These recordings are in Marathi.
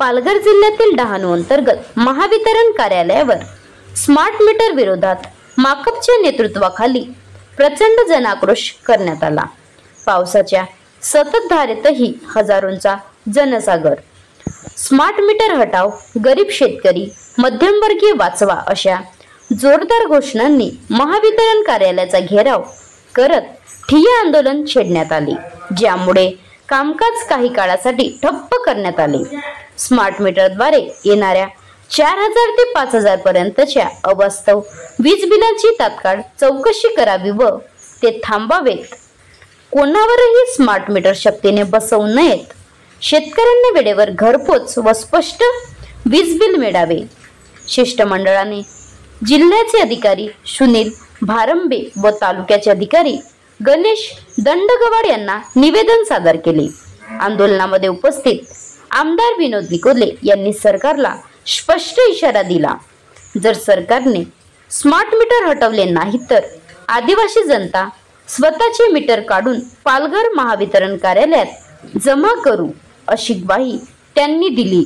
पालघर जिल्ह्यातील डहाणू अंतर्गत महावितरण कार्यालयावर स्मार्ट मीटर विरोधात माकपच्या नेतृत्वाखाली प्रचंड जनाक्रोश करण्यात आला। पावसाच्या सततधारेतही हजारोंचा जनसागर। स्मार्ट मीटर हटाव, गरीब शेतकरी, मध्यमवर्गीय वाचवा अशा जोरदार घोषणांनी महावितरण कार्यालयाचा घेराव करत ठिय्या आंदोलन छेडण्यात आले, ज्यामुळे कामकाज काही काळासाठी ठप्प करण्यात आले। स्मार्ट मीटरद्वारे येणाऱ्या 4000 ते 5000 पर्यंतच्या अवास्तव वीज बिलांची तात्काळ चौकशी करावी व ते थांबावेत। कोणावरही स्मार्ट मीटर शक्तीने बसवू नयेत। शेतकऱ्यांना वेळेवर घरपोच व स्पष्ट वीज बिल मिळावे। शिष्टमंडळाने जिल्ह्याचे अधिकारी सुनील भारंबे व तालुक्याचे अधिकारी गणेश दंडगवाड यांना निवेदन सादर केले। आंदोलनामध्ये उपस्थित आमदार विनोद निकोले यांनी सरकारला स्पष्ट इशारा दिला, जर सरकारने स्मार्ट मीटर हटवले नाही तर आदिवासी जनता स्वतःचे मीटर काढून पालघर महावितरण कार्यालयात जमा करू अशी ग्वाही त्यांनी दिली।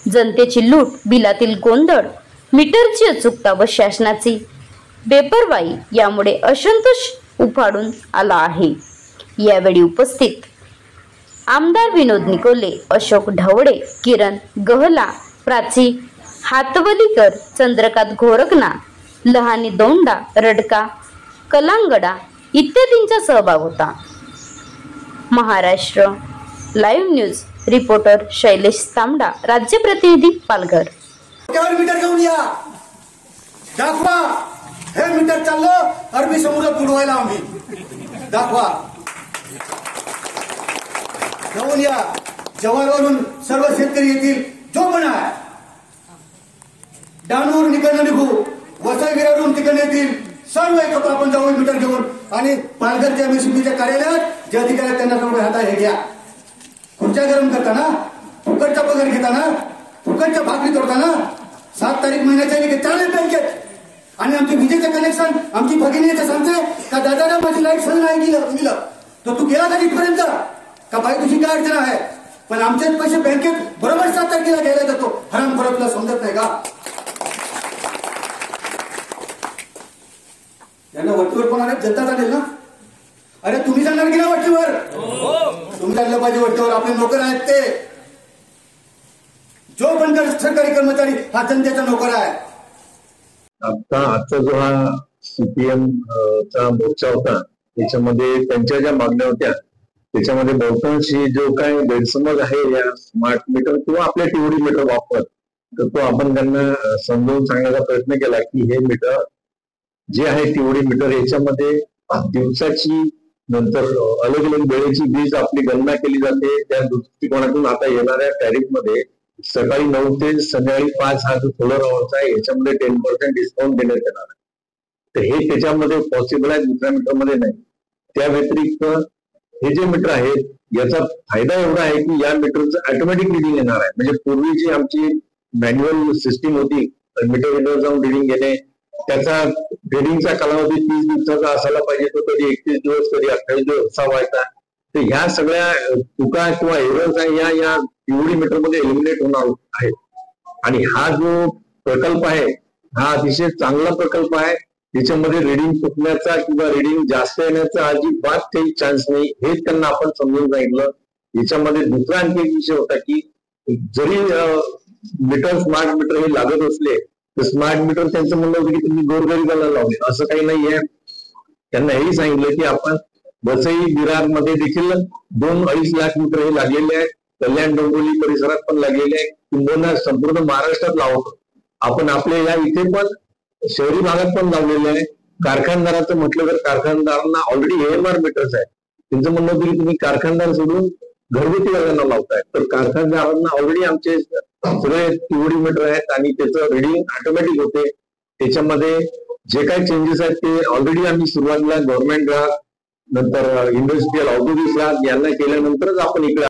जनतेची लूट, बिलातील गोंधळ, मीटरची अचूकता व शासनाची बेपरवाई यामुळे असंतोष उफाळून आला आहे। यावेळी उपस्थित आमदार विनोद निकोले, अशोक ढवळे, किरण गहला, प्राची हातवलीकर, चंद्रकांत घोरकना, लहानी दोंडा, रडका कलांगडा इत्यादींचा सहभाग होता। Maharashtra live news reporter Shailesh तांबडा, राज्य प्रतिनिधी पालघर। मीटर घेऊन या, दाखवा हे मीटर चाललं अरबी समुद्रात बुडवायला, आम्ही दाखवा घेऊन या। जव्हारवरून सर्व शेतकरी येतील, जो पण आहे डहाणूवरून इकडनं निघू, वसईविरावरून तिकडे येतील, सर्व एकत्र आपण जाऊ मीटर घेऊन आणि पालघरच्या एमएससीबीच्या कार्यालयात जे अधिकारी त्यांना सर्व हातात हे घ्या। खुर्च्या गरम करताना, फुकटचा पगार घेताना, फुकटच्या भाकरी तोडताना 7 तारीख महिन्याच्या चालले बँकेत आणि आमचे विजेचे कनेक्शन आमची भगिनी येते सांगते का दादा माझी लाईट सण नाही दिलं तर तू गेला का इथपर्यंत का बाई तुझी काय अडचण आहे, पण आमचे पैसे बँकेत बरोबर 7 तारखेला घ्यायला जातो। हरामखोर तुला समजत नाही का? यांना वटीवर कोण आले? जनता चालेल ना? अरे तुम्ही जाणार की ना वटीवर? तुम्ही जायला पाहिजे वटीवर, आपले नोकर आहेत ते। जो पण सरकारी कर्मचारी हा जनतेचा नोकर आहे। आजचा जो हा सीपीएम चा मोर्चा होता त्याच्यामध्ये त्यांच्या ज्या मागण्या होत्या त्याच्यामध्ये बहुतांश जो काय गैरसमज आहे या स्मार्ट मीटर किंवा आपल्या टीव्ही मीटर वापर, तर तो आपण त्यांना समजावून सांगण्याचा प्रयत्न केला की हे मीटर जे आहे टीव्ही मीटर याच्यामध्ये दिवसाची नंतर अलग अलग वेळेची वीज आपली गणना केली जाते। त्या दृष्टिकोनातून आता येणाऱ्या टॅरिफ मध्ये सकाळी 9 ते संध्याकाळी 5 हा जो सोलर अवरचा आहे याच्यामध्ये 10% डिस्काउंट देण्यात येणार आहे। तर हे त्याच्यामध्ये पॉसिबल आहे, दुसऱ्या मीटरमध्ये नाही। त्या व्यतिरिक्त हे जे मीटर आहेत याचा फायदा एवढा आहे की या मीटरचं ऑटोमॅटिक रिडिंग येणार आहे। म्हणजे पूर्वी जी आमची मॅन्युअल सिस्टीम होती मीटर विंडोवर जाऊन रिडिंग घेणे, त्याचा रिडिंगचा कालावधी 30 दिवसाचा असायला पाहिजे, तो कधी 31 दिवस कधी 28 दिवस असा व्हायचा। तर ह्या सगळ्या चुका किंवा एरर्स आहे या टीव्ही मीटर मध्ये एलिमिनेट होणार आहेत। आणि हा जो प्रकल्प आहे हा अतिशय चांगला प्रकल्प आहे। त्याच्यामध्ये रिडिंग चुकण्याचा किंवा रिडिंग जास्त येण्याचा अजिबात काही चान्स नाही, हेच त्यांना आपण समजून सांगितलं। याच्यामध्ये दुसरा आणखी एक विषय होता की जरी मीटर स्मार्ट मीटर हे लागत असले तर स्मार्ट मीटर त्यांचं म्हणणं होतं की तुम्ही गोरगरिबाला लावले, असं काही नाहीये। त्यांना हेही सांगितलं की आपण वसई विरार मध्ये देखील 2-2.5 लाख मीटर हे लागलेले आहेत, कल्याण डोंबिवली परिसरात पण लागलेले आहेत, किंबहुना संपूर्ण महाराष्ट्रात लावतो आपण। आपल्या या इथे पण शहरी भागात पण लावलेले आहे। कारखानदाराचं म्हटलं तर कारखानदारांना ऑलरेडी AMR मीटर्स आहेत, त्यांचं म्हणणं होतं की तुम्ही कारखानदार सोडून घरगुती वाल्यांना लावताय, तर कारखानदारांना ऑलरेडी आमचे सगळे टीव्ही मीटर आहेत आणि त्याचं रिडिंग ऑटोमॅटिक होते। त्याच्यामध्ये जे काही चेंजेस आहेत ते ऑलरेडी आम्ही सुरुवातीला गव्हर्नमेंट ग्राहक, नंतर इंडस्ट्रियल औद्योगिक ग्राहक यांना केल्यानंतरच आपण इकडे